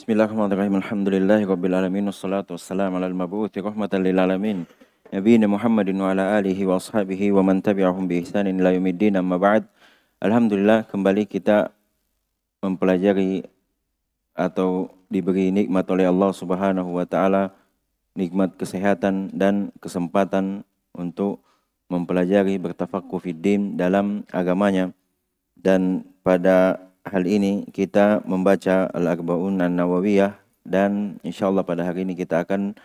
Bismillahirrahmanirrahim. Alhamdulillahi rabbil alamin. Wassalatu wassalamu ala al-mabu'uthi rahmatan lil alamin. Nabiyina Muhammadin wa ala alihi wa ashabihi wa man tabi'ahum bi ihsanin ila yaumiddin, amma ba'd. Alhamdulillah, kembali kita mempelajari atau diberi nikmat oleh Allah Subhanahu wa taala, nikmat kesehatan dan kesempatan untuk mempelajari bertafaqquh fid din dalam agamanya. Dan pada hal ini kita membaca Al-Arba'un An-Nawawiyah, dan insyaallah pada hari ini kita akan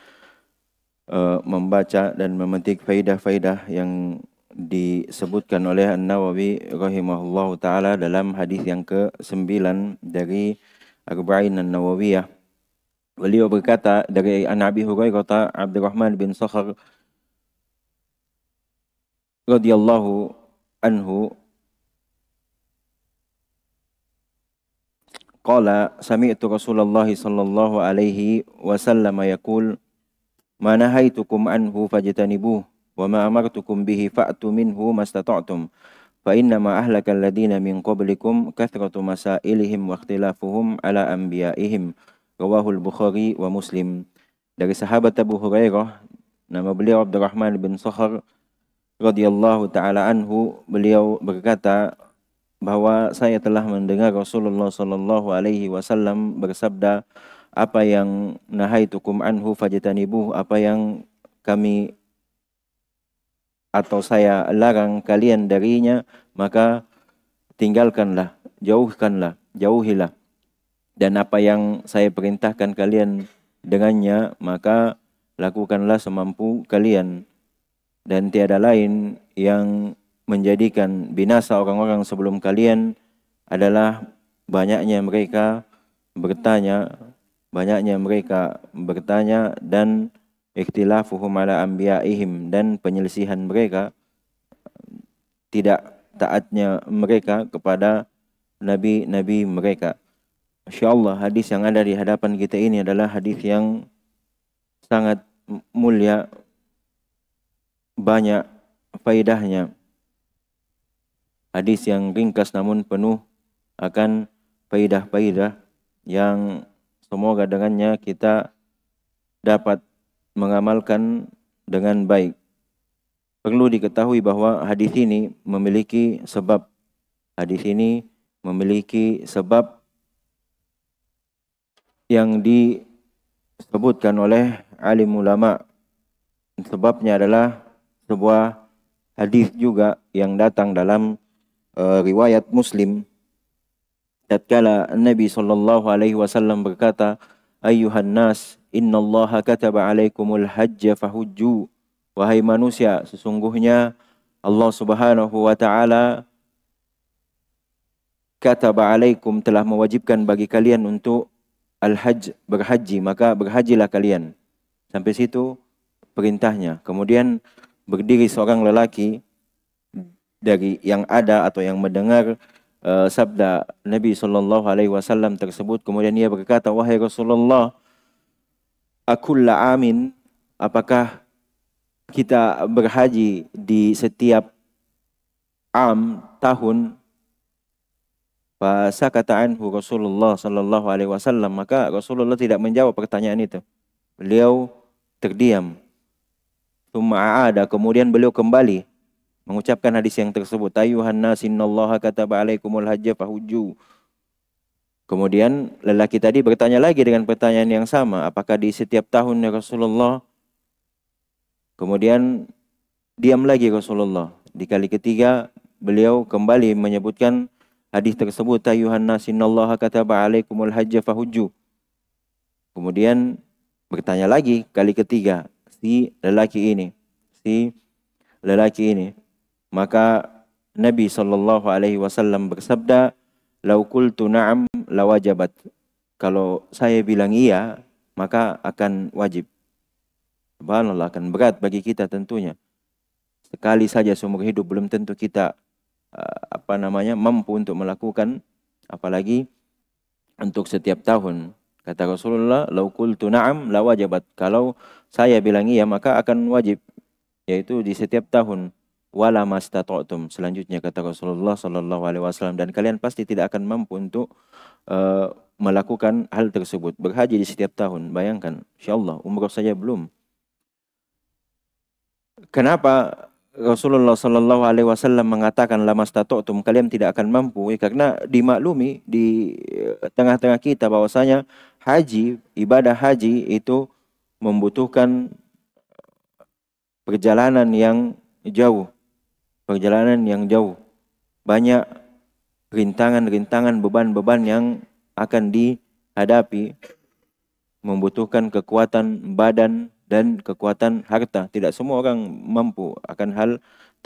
membaca dan memetik faidah-faidah yang disebutkan oleh An-Nawawi rahimahullahu taala dalam hadis yang ke-9 dari Arba'in An-Nawawiyah. Beliau berkata dari Abi Hurairah Abdurrahman bin Sakhar radhiyallahu anhu qala sami'tu Rasulullah sallallahu alaihi wasallam yaqul ma nahaitukum anhu fajtanibuh wa ma amartukum bihi fa'tu minhu mastata'tum fa inna ma ahlakal ladina min qablikum kathratu masailihim wa ikhtilafuhum ala anbiya'ihim, rawahul Bukhari wa Muslim. Dari sahabat Abu Hurairah, nama beliau Abdurrahman bin Sakhar radhiyallahu taala anhu, beliau berkata bahwa saya telah mendengar Rasulullah sallallahu alaihi wasallam bersabda, apa yang nahaitukum anhu fajtanibuh, apa yang kami atau saya larang kalian darinya, maka tinggalkanlah, jauhilah. Dan apa yang saya perintahkan kalian dengannya, maka lakukanlah semampu kalian. Dan tiada lain yang menjadikan binasa orang-orang sebelum kalian adalah banyaknya mereka bertanya dan ikhtilafuhum ala anbiya'ihim, dan penyelisihan mereka, tidak taatnya mereka kepada nabi-nabi mereka. Insyaallah hadis yang ada di hadapan kita ini adalah hadis yang sangat mulia, banyak faedahnya. Hadis yang ringkas namun penuh akan faedah-faedah yang semoga dengannya kita dapat mengamalkan dengan baik. Perlu diketahui bahwa hadis ini memiliki sebab. Hadis ini memiliki sebab yang disebutkan oleh alim ulama. Sebabnya adalah sebuah hadis juga yang datang dalam riwayat Muslim, tatkala Nabi sallallahu alaihi wasallam berkata, ayyuhan nas innallaha kataba alaikumul hajja fahujju, wahai manusia, sesungguhnya Allah Subhanahu wa taala kataba alaikum, telah mewajibkan bagi kalian untuk al-hajj, berhaji, maka berhajilah kalian. Sampai situ perintahnya. Kemudian berdiri seorang lelaki dari yang ada atau yang mendengar sabda Nabi sallallahu alaihi wasallam tersebut. Kemudian ia berkata, wahai Rasulullah, akulla amin, apakah kita berhaji di setiap tahun? Fasakata anhu Rasulullah sallallahu alaihi wasallam, maka Rasulullah tidak menjawab pertanyaan itu. Beliau terdiam. Tsumma aada, kemudian beliau kembali mengucapkan hadis yang tersebut, ayyuhan nas innallaha kataba alaikumul hajja fahujju. Kemudian lelaki tadi bertanya lagi dengan pertanyaan yang sama, apakah di setiap tahun ya Rasulullah? Kemudian diam lagi Rasulullah. Di kali ketiga beliau kembali menyebutkan hadis tersebut, ayyuhan nas innallaha kataba alaikumul hajja fahujju. Kemudian bertanya lagi kali ketiga si lelaki ini. Maka Nabi sallallahu alaihi wasallam bersabda, "Lau qultu na'am lawajabat." Kalau saya bilang iya, maka akan wajib. Subhanallah, akan berat bagi kita tentunya. Sekali saja seumur hidup belum tentu kita mampu untuk melakukan, apalagi untuk setiap tahun. Kata Rasulullah, "Lau qultu na'am lawajabat." Kalau saya bilang iya, maka akan wajib, yaitu di setiap tahun. Wala mastata'tum, selanjutnya kata Rasulullah sallallahu alaihi wasallam, dan kalian pasti tidak akan mampu untuk melakukan hal tersebut. Berhaji di setiap tahun. Bayangkan, insyaallah umrah saja belum. Kenapa Rasulullah sallallahu alaihi wasallam mengatakan lamastata'tum, kalian tidak akan mampu? Karena dimaklumi di tengah-tengah kita bahwasanya haji, ibadah haji itu membutuhkan perjalanan yang jauh. Perjalanan yang jauh. Banyak rintangan-rintangan, beban-beban yang akan dihadapi, membutuhkan kekuatan badan dan kekuatan harta. Tidak semua orang mampu akan hal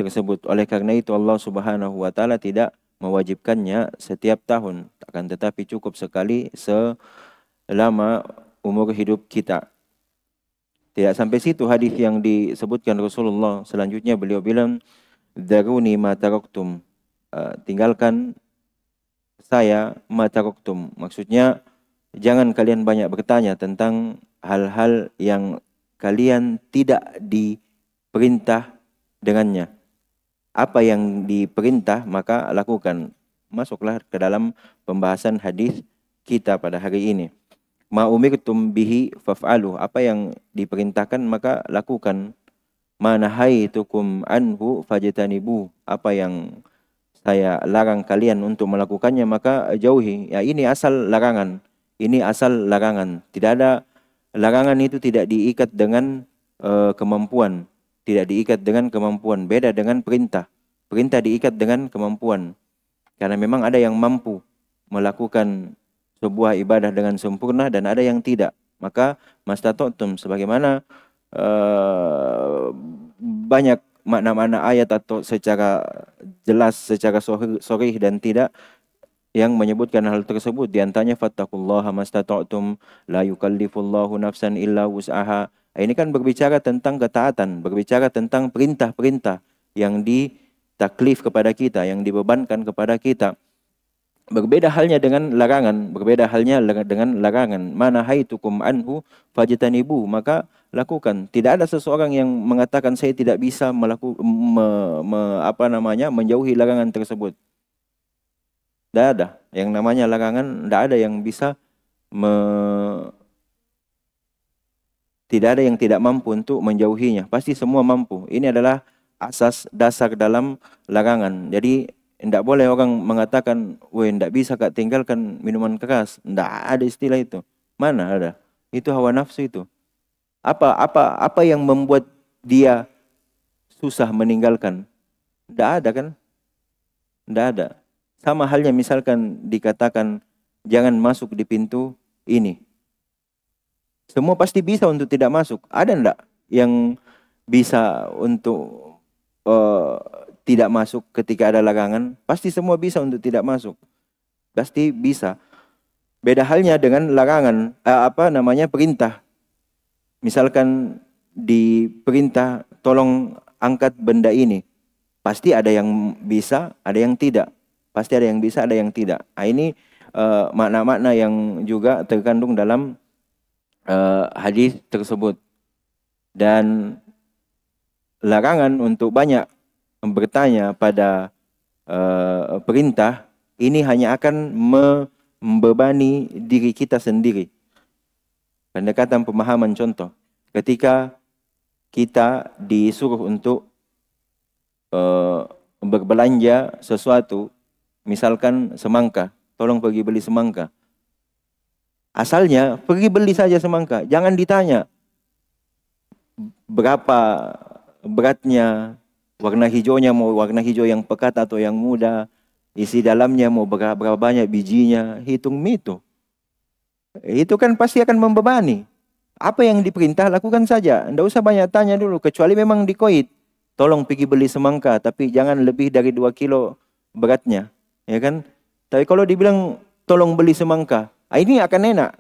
tersebut. Oleh karena itu Allah Subhanahu wa taala tidak mewajibkannya setiap tahun, akan tetapi cukup sekali selama umur hidup kita. Tidak sampai situ hadis yang disebutkan Rasulullah. Selanjutnya beliau bilang, "Daruni ma taraktum." Tinggalkan saya ma taraktum. Maksudnya jangan kalian banyak bertanya tentang hal-hal yang kalian tidak diperintah dengannya. Apa yang diperintah maka lakukan. Masuklah ke dalam pembahasan hadis kita pada hari ini. Ma umirtum bihi faf'alu. Apa yang diperintahkan maka lakukan. Ma nahaitukum anhu fajtanibu. Apa yang saya larang kalian untuk melakukannya maka jauhi. Ya, ini asal larangan. Ini asal larangan. Tidak ada larangan, itu tidak diikat dengan kemampuan. Tidak diikat dengan kemampuan. Beda dengan perintah. Perintah diikat dengan kemampuan. Karena memang ada yang mampu melakukan sebuah ibadah dengan sempurna dan ada yang tidak. Maka mastata'tum, sebagaimana banyak makna-makna ayat atau secara jelas, secara sharih dan tidak yang menyebutkan hal tersebut. Di antaranya fattaqullaha mastata'tum la yukallifullahu nafsan illa wus'aha. Ini kan berbicara tentang ketaatan, berbicara tentang perintah-perintah yang ditaklif kepada kita, yang dibebankan kepada kita. Berbeda halnya dengan larangan, berbeda halnya dengan larangan. Mana haitukum anhu fajtanibu, maka lakukan. Tidak ada seseorang yang mengatakan saya tidak bisa menjauhi larangan tersebut. Tidak ada yang namanya larangan, tidak ada yang bisa tidak ada yang tidak mampu untuk menjauhinya. Pasti semua mampu. Ini adalah asas dasar dalam larangan. Jadi tidak boleh orang mengatakan, "Weh, tidak bisa Kak tinggalkan minuman keras." Tidak ada istilah itu. Mana ada? Itu hawa nafsu itu. Apa yang membuat dia susah meninggalkan? Tidak ada kan? Tidak ada. Sama halnya misalkan dikatakan jangan masuk di pintu ini. Semua pasti bisa untuk tidak masuk. Ada enggak yang bisa untuk tidak masuk ketika ada larangan? Pasti semua bisa untuk tidak masuk. Pasti bisa. Beda halnya dengan larangan, perintah. Misalkan diperintah tolong angkat benda ini. Pasti ada yang bisa, ada yang tidak. Pasti ada yang bisa, ada yang tidak. Nah, ini makna-makna yang juga terkandung dalam hadis tersebut. Dan larangan untuk banyak bertanya pada perintah ini hanya akan membebani diri kita sendiri. Pendekatan pemahaman contoh, ketika kita disuruh untuk berbelanja sesuatu, misalkan semangka, tolong pergi beli semangka. Asalnya pergi beli saja semangka, jangan ditanya berapa beratnya, warna hijaunya mau warna hijau yang pekat atau yang muda, isi dalamnya mau berapa banyak bijinya, hitung itu. Itu kan pasti akan membebani. Apa yang diperintah lakukan saja, tidak usah banyak tanya dulu, kecuali memang dikoit. Tolong pergi beli semangka, tapi jangan lebih dari 2 kilo beratnya, ya kan? Tapi kalau dibilang tolong beli semangka, ini akan enak.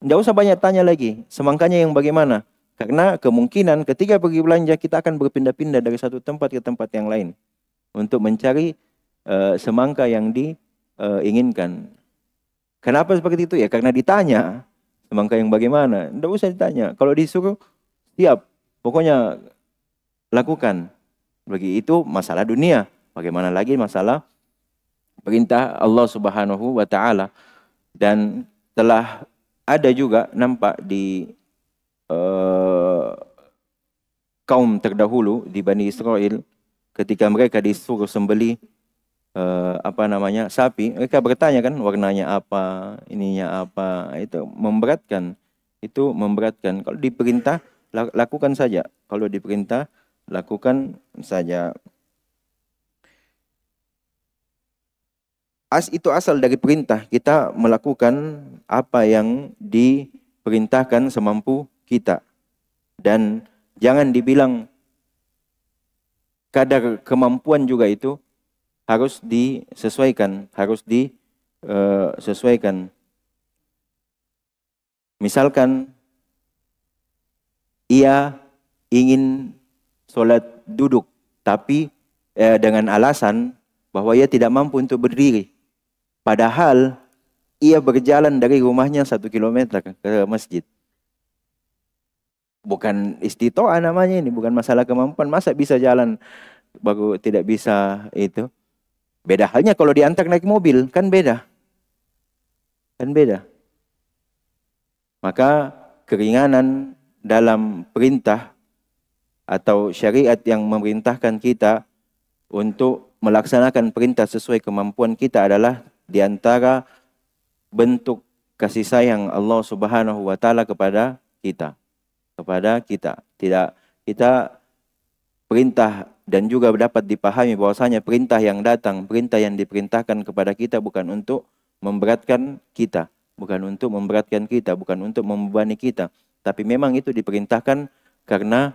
Tidak usah banyak tanya lagi, semangkanya yang bagaimana? Karena kemungkinan ketika pergi belanja kita akan berpindah-pindah dari satu tempat ke tempat yang lain untuk mencari semangka yang diinginkan. Kenapa seperti itu? Ya karena ditanya semangka yang bagaimana. Tidak usah ditanya. Kalau disuruh siap, pokoknya lakukan. Bagi itu masalah dunia. Bagaimana lagi masalah perintah Allah Subhanahu wa taala. Dan telah ada juga nampak di kaum terdahulu di Bani Israel ketika mereka disuruh sembelih sapi, mereka bertanya kan warnanya apa, ininya apa, itu memberatkan. Kalau diperintah lakukan saja, kalau diperintah lakukan saja. Itu asal dari perintah, kita melakukan apa yang diperintahkan semampu kita. Dan jangan dibilang kadar kemampuan juga itu harus disesuaikan, sesuaikan. Misalkan ia ingin sholat duduk, tapi dengan alasan bahwa ia tidak mampu untuk berdiri. Padahal ia berjalan dari rumahnya 1 kilometer ke masjid. Bukan istitoah namanya ini, bukan masalah kemampuan. Masa bisa jalan baru tidak bisa itu? Beda halnya kalau diantar naik mobil, kan beda. Kan beda. Maka keringanan dalam perintah atau syariat yang memerintahkan kita untuk melaksanakan perintah sesuai kemampuan kita adalah di antara bentuk kasih sayang Allah Subhanahu wa taala kepada kita. Tidak, kita perintah dan juga dapat dipahami bahwasanya perintah yang datang, perintah yang diperintahkan kepada kita bukan untuk memberatkan kita, bukan untuk membebani kita, tapi memang itu diperintahkan karena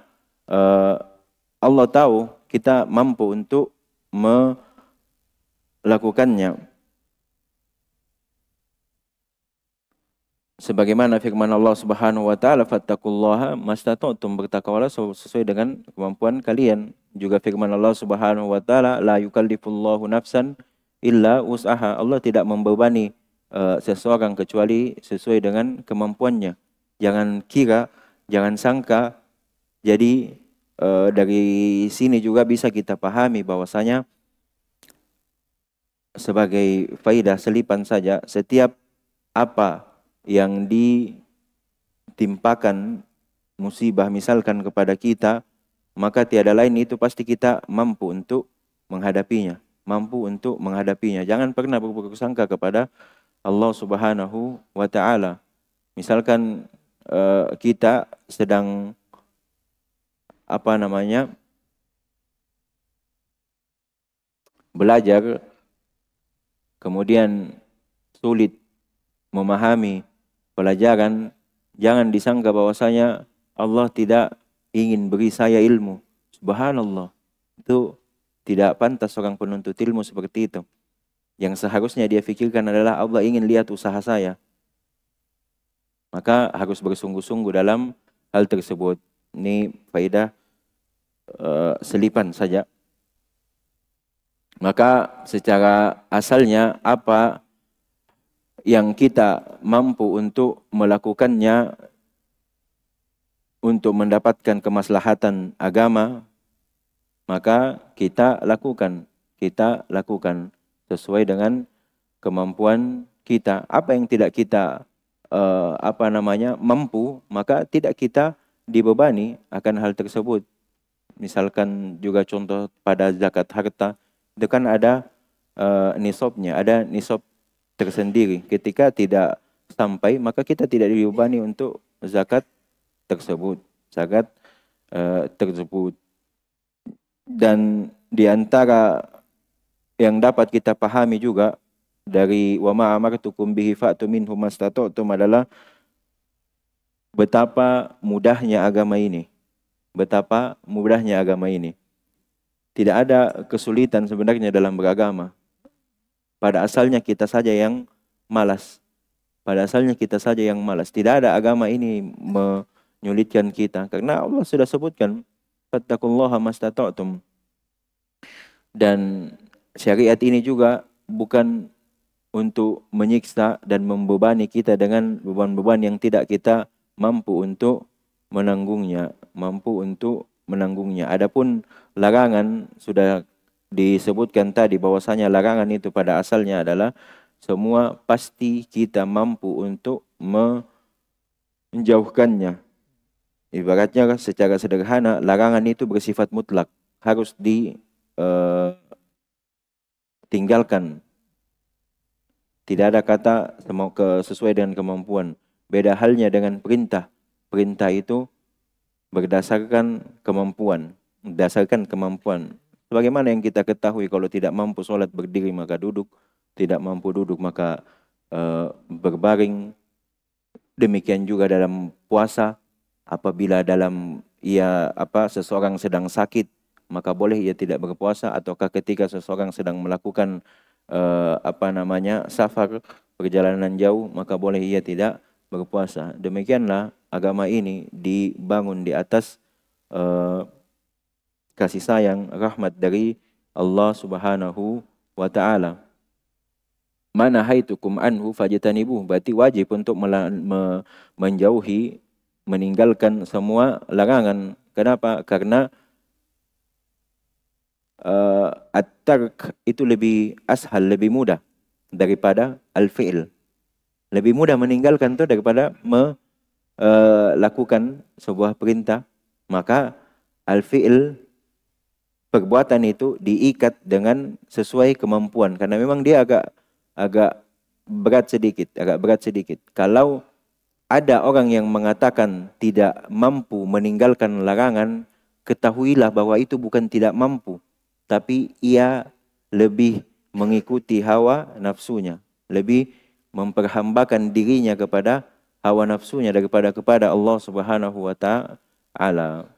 Allah tahu kita mampu untuk melakukannya. Sebagaimana firman Allah Subhanahu wa taala, fattaqullaha mastata'tum, bertakwalah sesuai dengan kemampuan kalian. Juga firman Allah Subhanahu wa taala, la yukallifullahu nafsan illa wus'aha. Allah tidak membebani seseorang kecuali sesuai dengan kemampuannya. Jangan kira, jangan sangka. Jadi dari sini juga bisa kita pahami bahwasanya sebagai faidah selipan saja, setiap apa yang ditimpakan musibah misalkan kepada kita, maka tiada lain itu pasti kita mampu untuk menghadapinya. Jangan pernah berburuk sangka kepada Allah Subhanahu wa taala. Misalkan kita sedang belajar, kemudian sulit memahami pelajaran, jangan disangka bahwasanya Allah tidak ingin beri saya ilmu. Subhanallah. Itu tidak pantas seorang penuntut ilmu seperti itu. Yang seharusnya dia pikirkan adalah Allah ingin lihat usaha saya. Maka harus bersungguh-sungguh dalam hal tersebut. Ini faedah selipan saja. Maka secara asalnya apa yang kita mampu untuk melakukannya untuk mendapatkan kemaslahatan agama, maka kita lakukan sesuai dengan kemampuan kita. Apa yang tidak kita mampu, maka tidak kita dibebani akan hal tersebut. Misalkan juga contoh pada zakat harta, itu kan ada nisabnya, ada nisab tersendiri. Ketika tidak sampai, maka kita tidak dibebani untuk zakat tersebut. Dan di antara yang dapat kita pahami juga dari wa ma amartukum bihi fa'tu minhu mastata'tum adalah betapa mudahnya agama ini. Tidak ada kesulitan sebenarnya dalam beragama. Pada asalnya kita saja yang malas. Tidak ada agama ini menyulitkan kita. Karena Allah sudah sebutkan, fattaqullaha mastata'tum. Dan syariat ini juga bukan untuk menyiksa dan membebani kita dengan beban-beban yang tidak kita mampu untuk menanggungnya. Adapun larangan sudah disebutkan tadi bahwasanya larangan itu pada asalnya adalah semua pasti kita mampu untuk menjauhkannya. Ibaratnya secara sederhana, larangan itu bersifat mutlak, harus ditinggalkan. Tidak ada kata sesuai dengan kemampuan. Beda halnya dengan perintah. Perintah itu berdasarkan kemampuan. Berdasarkan kemampuan. Sebagaimana yang kita ketahui, kalau tidak mampu sholat berdiri maka duduk. Tidak mampu duduk maka berbaring. Demikian juga dalam puasa. Apabila seseorang sedang sakit, maka boleh ia tidak berpuasa. Ataukah ketika seseorang sedang melakukan safar, perjalanan jauh, maka boleh ia tidak berpuasa. Demikianlah agama ini dibangun di atas kasih sayang, rahmat dari Allah Subhanahu wa ta'ala. Mana haitukum anhu fajtanibuh, berarti wajib untuk menjauhi, meninggalkan semua larangan. Kenapa? Karena at-tark itu lebih ashal, lebih mudah daripada al-fi'l. Lebih mudah meninggalkan itu daripada melakukan sebuah perintah. Maka al-fi'l, perbuatan itu diikat dengan sesuai kemampuan. Karena memang dia agak berat sedikit. Kalau ada orang yang mengatakan tidak mampu meninggalkan larangan, ketahuilah bahwa itu bukan tidak mampu, tapi ia lebih mengikuti hawa nafsunya, lebih memperhambakan dirinya kepada hawa nafsunya daripada kepada Allah Subhanahu wa ta'ala.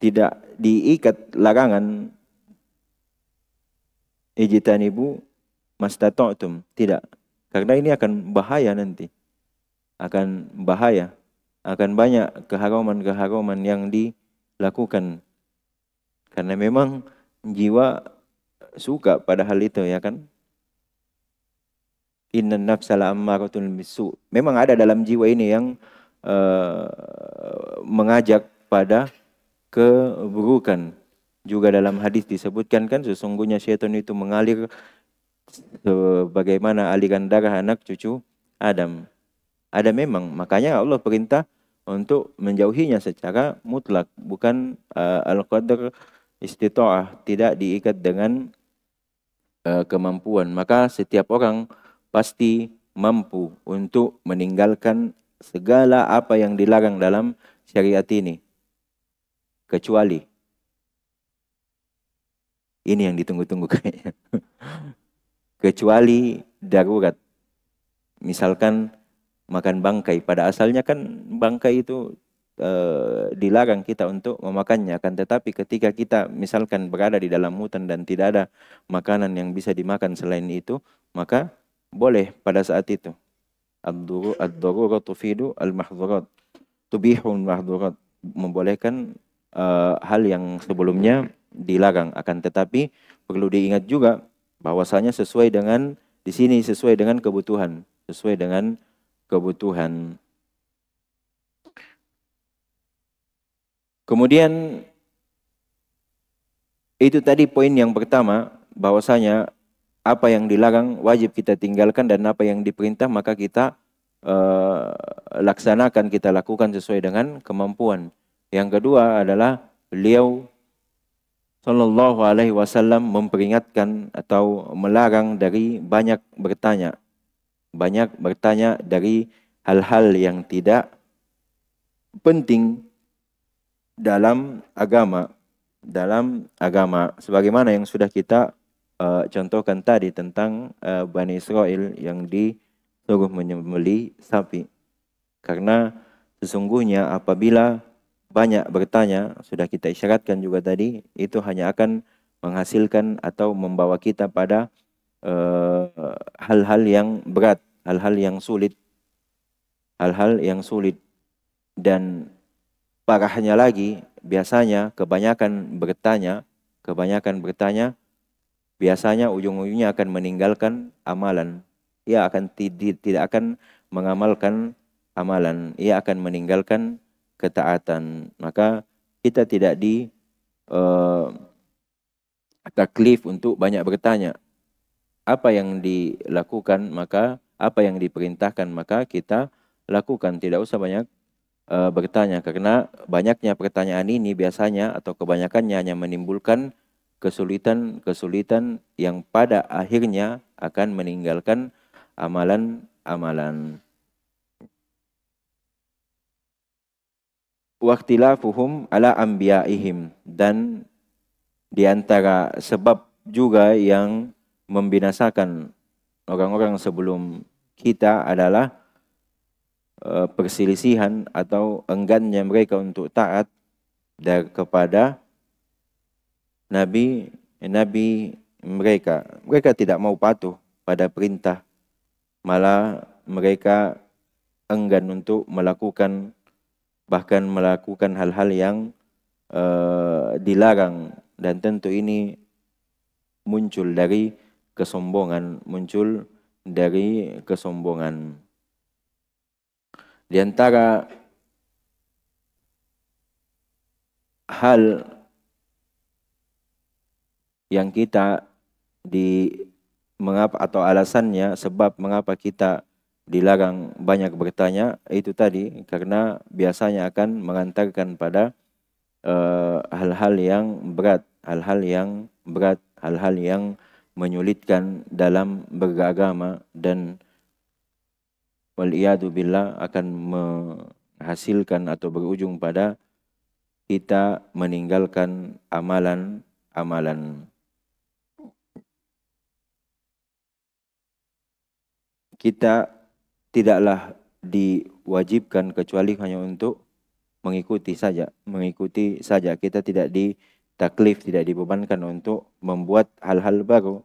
Tidak diikat larangan ijtanibu mastata'tum, tidak. Karena ini akan bahaya nanti. Akan bahaya. Akan banyak keharaman-keharaman yang dilakukan. Karena memang jiwa suka pada hal itu, ya kan? Innan nafsa la'ammaratun bisu. Memang ada dalam jiwa ini yang mengajak pada keburukan. Juga dalam hadis disebutkan kan, sesungguhnya syaitan itu mengalir sebagaimana aliran darah anak cucu Adam. Ada memang, makanya Allah perintah untuk menjauhinya secara mutlak, bukan al-qadar istita'ah, tidak diikat dengan kemampuan. Maka setiap orang pasti mampu untuk meninggalkan segala apa yang dilarang dalam syariat ini. Kecuali ini yang ditunggu-tunggu kayaknya. Kecuali darurat. Misalkan makan bangkai. Pada asalnya kan bangkai itu dilarang kita untuk memakannya. Kan tetapi ketika kita misalkan berada di dalam hutan dan tidak ada makanan yang bisa dimakan selain itu, maka boleh pada saat itu. Ad-darurat tufidu al-mahdhurat. Tubihul mahdhurat. Membolehkan hal yang sebelumnya dilarang. Akan tetapi perlu diingat juga bahwasanya sesuai dengan di sini sesuai dengan kebutuhan, sesuai dengan kebutuhan. Kemudian itu tadi poin yang pertama, bahwasanya apa yang dilarang wajib kita tinggalkan dan apa yang diperintah maka kita laksanakan, kita lakukan sesuai dengan kemampuan. Yang kedua adalah beliau Sallallahu Alaihi Wasallam memperingatkan atau melarang dari banyak bertanya dari hal-hal yang tidak penting dalam agama. Sebagaimana yang sudah kita contohkan tadi tentang Bani Israel yang disuruh menyembelih sapi. Karena sesungguhnya apabila banyak bertanya, sudah kita isyaratkan juga tadi, itu hanya akan menghasilkan atau membawa kita pada hal-hal yang berat, hal-hal yang sulit. Dan parahnya lagi, biasanya kebanyakan bertanya, biasanya ujung-ujungnya akan meninggalkan amalan. Ia akan tidak akan mengamalkan amalan, ia akan meninggalkan ketaatan. Maka kita tidak taklif untuk banyak bertanya. Apa yang dilakukan, maka apa yang diperintahkan maka kita lakukan. Tidak usah banyak bertanya, karena banyaknya pertanyaan ini biasanya atau kebanyakannya hanya menimbulkan kesulitan-kesulitan yang pada akhirnya akan meninggalkan amalan-amalan. Waqtilafuhum ala anbiya'ihim, dan di antara sebab juga yang membinasakan orang-orang sebelum kita adalah perselisihan atau enggannya mereka untuk taat kepada nabi mereka. Mereka tidak mau patuh pada perintah, malah mereka enggan untuk bahkan melakukan hal-hal yang dilarang, dan tentu ini muncul dari kesombongan. Di antara hal yang kita mengapa atau alasannya sebab mengapa kita dilarang banyak bertanya itu tadi, karena biasanya akan mengantarkan pada hal-hal yang berat, hal-hal yang menyulitkan dalam beragama, dan waliyadu billah akan menghasilkan atau berujung pada kita meninggalkan amalan-amalan. Kita tidaklah diwajibkan kecuali hanya untuk mengikuti saja. Kita tidak ditaklif, tidak dibebankan untuk membuat hal-hal baru.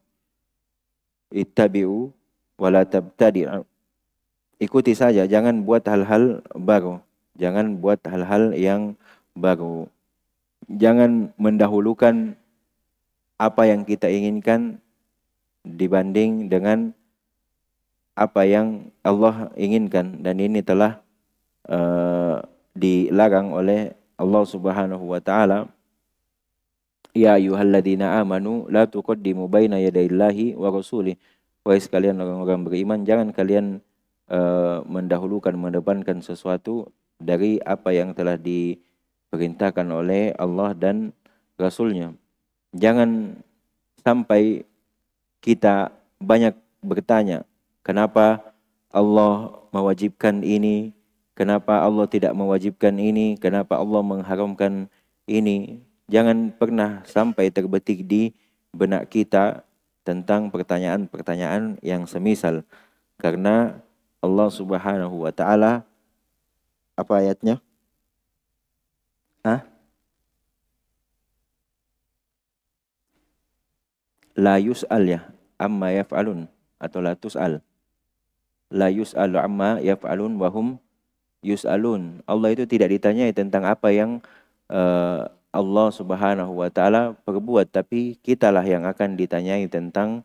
Ittabi'u wala tabtadi'u. Ikuti saja, jangan buat hal-hal baru. Jangan buat hal-hal yang baru. Jangan mendahulukan apa yang kita inginkan dibanding dengan apa yang Allah inginkan, dan ini telah dilarang oleh Allah Subhanahu wa taala. Ya ayyuhalladzina amanu la tuqaddimu baina yadayillahi wa rasulih. Wahai sekalian orang-orang beriman, jangan kalian mendepankan sesuatu dari apa yang telah diperintahkan oleh Allah dan Rasulnya. Jangan sampai kita banyak bertanya, kenapa Allah mewajibkan ini? Kenapa Allah tidak mewajibkan ini? Kenapa Allah mengharamkan ini? Jangan pernah sampai terbetik di benak kita tentang pertanyaan-pertanyaan yang semisal. Karena Allah Subhanahu wa taala, apa ayatnya? La yus'al ya, amma yaf'alun, atau la tus'al. La yus'alu amma yaf'alun wa hum yus'alun. Allah itu tidak ditanyai tentang apa yang Allah Subhanahu wa taala perbuat, tapi kitalah yang akan ditanyai tentang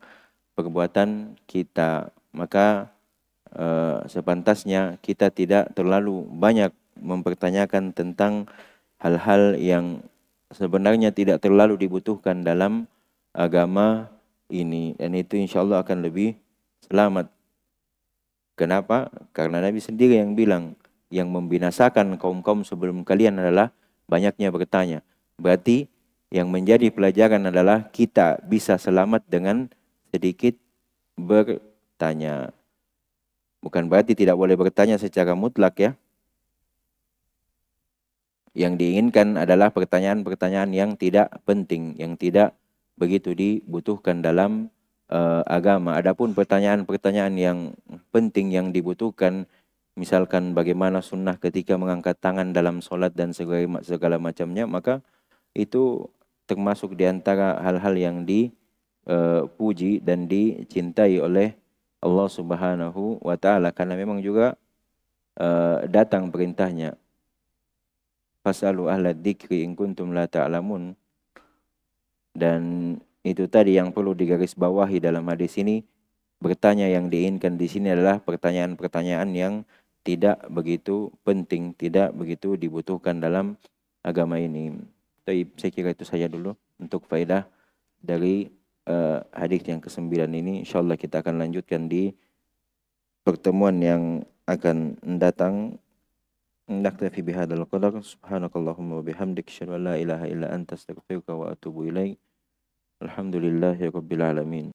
perbuatan kita. Maka sepantasnya kita tidak terlalu banyak mempertanyakan tentang hal-hal yang sebenarnya tidak terlalu dibutuhkan dalam agama ini, dan itu insya Allah akan lebih selamat. Kenapa? Karena Nabi sendiri yang bilang, yang membinasakan kaum-kaum sebelum kalian adalah banyaknya bertanya. Berarti yang menjadi pelajaran adalah kita bisa selamat dengan sedikit bertanya. Bukan berarti tidak boleh bertanya secara mutlak ya. Yang diinginkan adalah pertanyaan-pertanyaan yang tidak penting, yang tidak begitu dibutuhkan dalam agama. Adapun pertanyaan-pertanyaan yang penting yang dibutuhkan, misalkan bagaimana sunnah ketika mengangkat tangan dalam sholat dan segala macamnya, maka itu termasuk di antara hal-hal yang dipuji dan dicintai oleh Allah Subhanahu wa taala, karena memang juga datang perintahnya, fasalu ahla dzikri in kuntum la ta'lamun. Dan itu tadi yang perlu digarisbawahi dalam hadis ini, bertanya yang diinginkan di sini adalah pertanyaan-pertanyaan yang tidak begitu penting, tidak begitu dibutuhkan dalam agama ini. Taib, saya kira itu saja dulu untuk faedah dari hadis yang ke-9 ini. Insyaallah kita akan lanjutkan di pertemuan yang akan datang. Naktafi bihadzal qadar. Subhanakallahumma wa bihamdik, asyhadu an la ilaha illa anta, astaghfiruka wa atubu ilaik. Alhamdulillahirabbil alamin.